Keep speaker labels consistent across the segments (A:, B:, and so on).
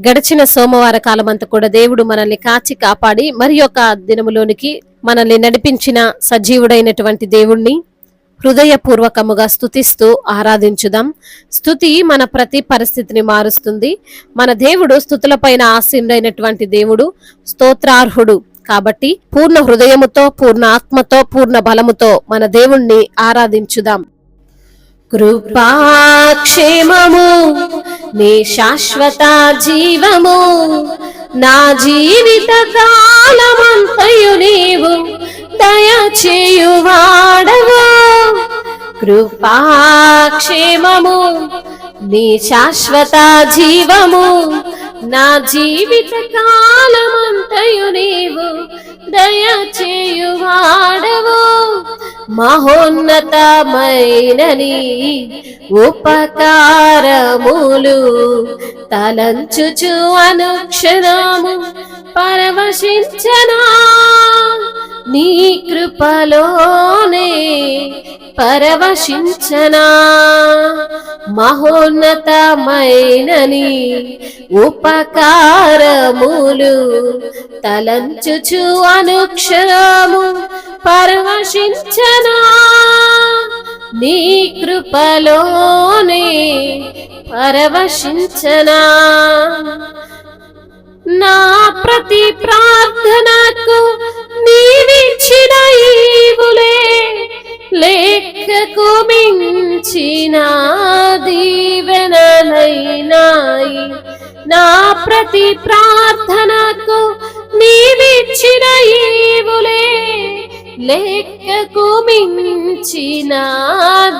A: గడిచిన సోమవార కాలమంతా కూడా దేవుడు మనల్ని కాచి కాపాడి మరి యొక్క దినములోనికి మనల్ని నడిపించిన సజీవుడైనటువంటి దేవుణ్ణి హృదయపూర్వకముగా స్తుతిస్తూ ఆరాధించుదాం. స్తుతి మన ప్రతి పరిస్థితిని మారుస్తుంది. మన దేవుడు స్తుతులపైన ఆసీనుడైనటువంటి దేవుడు, స్తోత్రార్హుడు. కాబట్టి పూర్ణ హృదయముతో, పూర్ణ ఆత్మతో, పూర్ణ బలముతో మన దేవుణ్ణి ఆరాధించుదాం. కృపాక్షేమము నీ శాశ్వత జీవము, నా జీవిత కాలమంతయు నీవు దయచేయువాడవు. కృపాక్షేమము నీ శాశ్వత జీవము, నా జీవిత కాలమంతయు నీవు దయచేయువాడవు. మహోన్నతమైనని ఉపకారములు తలంచుచు అనుక్షణము పరవశించనా, నీ కృపలోనే పరవశించనా. మహోన్నతమైనని ఉపకారములు తలంచుచు అనుక్షరము పరవశించనా, నీ కృపలోనే పరవశించనా. నా ప్రతి ప్రార్థనకు నీవిచ్చిన ఈవులే లెక్కకు మించిన దీవెనలైనాయి. నా ప్రతి ప్రార్థనకు నీవిచ్చిన ఈవులే లెక్కకు మించిన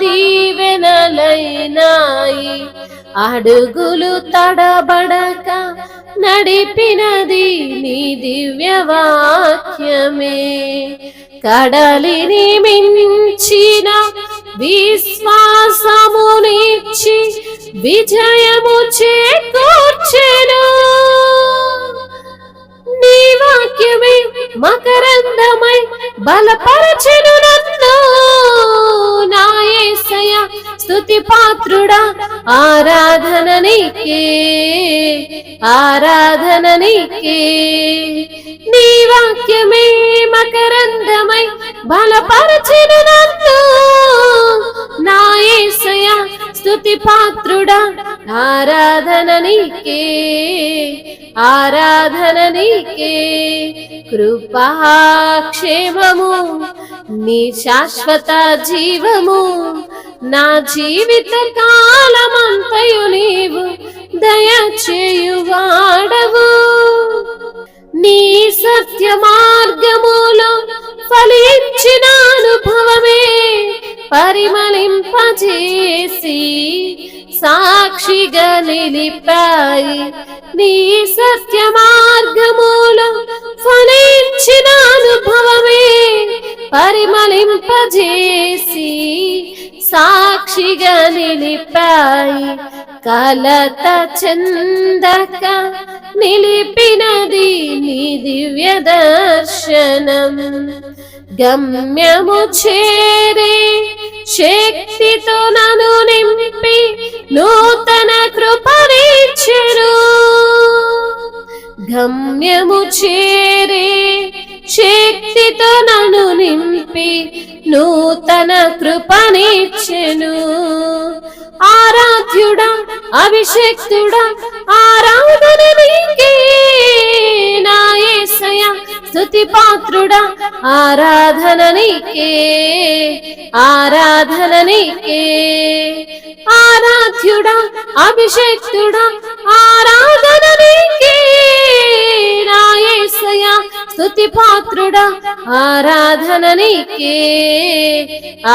A: దీవెనలైనాయి. అడుగులు తడబడక నడిపినది నీ దివ్యవాక్యమే, కడలిని మించిన విశ్వాసమునిచ్చి విజయము చేకూర్చెను. నీ వాక్యమే మకరందమై బలపరచెను నన్ను. నా యేసయ్య స్తుతి పాత్రుడా, ఆరాధన నీకే, ఆరాధన నీకే. నీ వాక్యమే మకరందమై బలపరచెను నన్ను. నా యేసయ్య స్తుతి పాత్రుడా, ఆరాధన నీకే, ఆరాధన నీకే. కృపాక్షేమము నీ శాశ్వత జీవము, నా జీవిత కాలమంతయు నీవు దయచేయువాడవు. నీ సత్య మార్గములో ఫలించిన అనుభవమే పరిమళింపజేసి సాక్షిగా నిలిపాయి. నీ సత్య మార్గములో ఫలించిన అనుభవమే పరిమళింపజేసి సాక్షిగా నిలిపాయి. కలత చెందక నిలిపినది నీ దివ్య దర్శనం. గమ్యము చేరే శక్తితో నన్ను నింపి నూతన కృపనిచ్చెను. గమ్యము చేరే శక్తితో నన్ను నింపి నూతన కృపనిచ్చెను. ఆరాధ్యుడా, అభిషేక్తుడా, ఆరాధన నీకే. నా యేసయ్య స్తుతి పాత్రుడా, ఆరాధన నీకే, ఆరాధన నీకే. ఆరాధ్యుడా, అభిషేక్తుడా, ఆరాధన నీకే. నా యేసయ్య స్తుతి పాత్రుడా, ఆరాధన నీకే,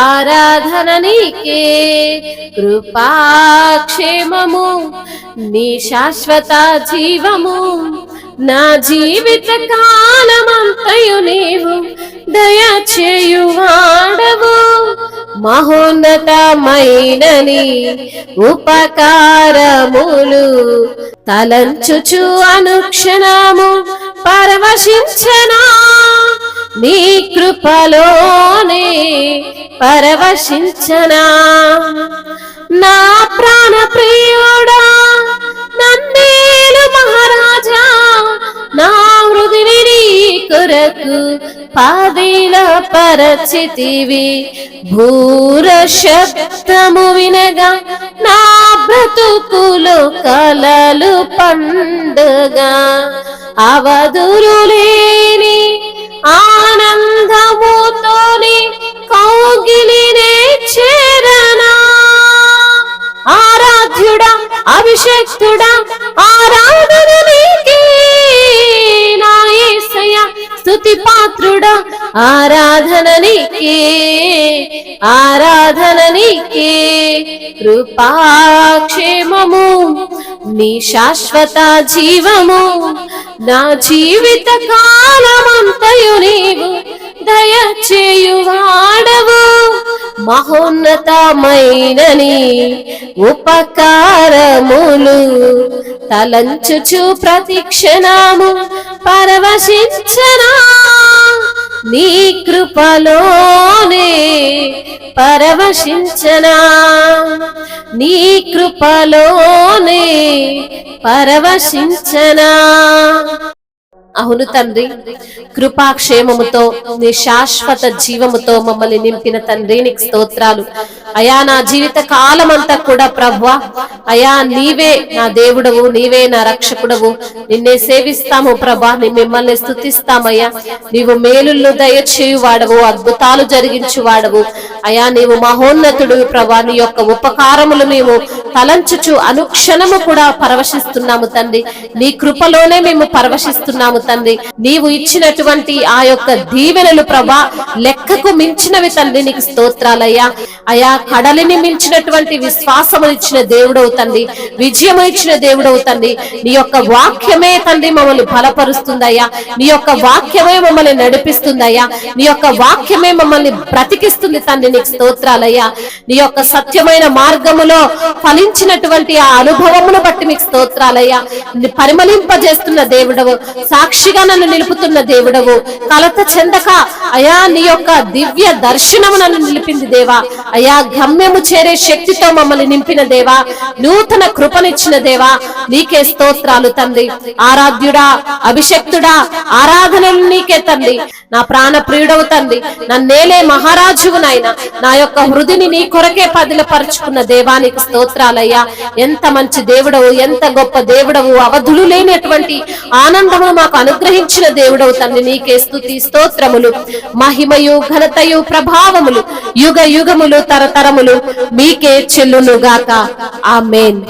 A: ఆరాధన నీకే. కృపాక్షేమము నీ శాశ్వత జీవము, నా జీవిత కాలమంతయు నీవు దయచేయువాడవు. మహోన్నతమైనని ఉపకారములు తలంచుచు అనుక్షణము పరవశించనా, నీ కృపలోనే పరవశించనా. నా ప్రాణ ప్రియుడా, నన్నేలు మహా చేయుటకు పాదిల పరచితివి. భూర శబ్దము వినగా నా బ్రతుకులు కలలు పండుగా, అవధురులేని ఆనందముతోని కౌగిలినే చేరనా. ఆరాధ్యుడా అభిషక్తుడా ఆరాధన నీకే, నా యేసయ్య స్తుతి పాత్రుడా ఆరాధన నీకే, ఆరాధన నీకే. కృపాక్షేమము నీ శాశ్వత జీవము, నా జీవిత కాలమంతయు నీవు దయచేయువాడవు. మహోన్నతమైనని ఉపకారములు తలంచుచు ప్రతిక్షణము పరవశించనా. నీ కృపలోనే పరవశించనా, నీ కృపలోనే పరవశించనా. అవును తండ్రి, కృపాక్షేమముతో నీ శాశ్వత జీవముతో మమ్మల్ని నింపిన తండ్రి నీకు స్తోత్రాలు అయా. నా జీవిత కాలమంతా కూడా ప్రభువా అయా నీవే నా దేవుడవు, నీవే నా రక్షకుడవు. నిన్నే సేవిస్తాము ప్రభా, మిమ్మల్ని స్తుతిస్తామయ్యా. నీవు మేలుళ్ళు దయచేయువాడవు, అద్భుతాలు జరిగించువాడవు అయా. నీవు మహోన్నతుడు ప్రభా. నీ యొక్క ఉపకారములు మేము తలంచుచు అనుక్షణము కూడా పరవశిస్తున్నాము తండ్రి. నీ కృపలోనే మేము పరవశిస్తున్నాము తండ్రి. నీవు ఇచ్చినటువంటి ఆ యొక్క దీవెనలు ప్రభా లెక్కకు మించినవి తండ్రి, నీకు స్తోత్రాలయ్యా. అయా కడలిని మించినటువంటి విశ్వాసము ఇచ్చిన దేవుడవు తండ్రి, విజయము ఇచ్చిన దేవుడవు తండ్రి. నీ యొక్క వాక్యమే తండ్రి మమ్మల్ని బలపరుస్తుందయ్యా, నీ యొక్క వాక్యమే మమ్మల్ని నడిపిస్తుందయ్యా, నీ యొక్క వాక్యమే మమ్మల్ని బ్రతికిస్తుంది తండ్రి, నీకు స్తోత్రాలయ్యా. నీ యొక్క సత్యమైన మార్గములో ఫలించినటువంటి ఆ అనుభవమును బట్టి మీకు స్తోత్రాలయ్యా. పరిమళింపజేస్తున్న దేవుడవు, సాక్షిగా నన్ను నిలుపుతున్న దేవుడవు, కలత చెందక అయా నీ యొక్క దివ్య దర్శనము నన్ను నిలిపింది దేవా. అయా గమ్యము చేరే శక్తితో మమ్మల్ని నింపిన దేవా, నూతన కృపనిచ్చిన దేవా, నీకే స్తోత్రాలు తండ్రి. ఆరాధ్యుడా అభిషక్తుడా ఆరాధనలు నీకే తండ్రి. నా ప్రాణ ప్రియుడవు తండ్రి, నన్నేలే మహారాజువు నాయన. నా యొక్క హృదిని నీ కొరకే పదిలపరుచుకున్న దేవానికి స్తోత్రాలయ్యా. ఎంత మంచి దేవుడవు, ఎంత గొప్ప దేవుడవు. అవధులు లేనటువంటి ఆనందము మాకు అనుగ్రహించిన దేవుడవు తండ్రి, నీకే స్తుతి స్తోత్రములు. మహిమయు ఘనతయు ప్రభావములు యుగ యుగములు తరతరములు మీకే చెల్లునుగాక. ఆమేన్.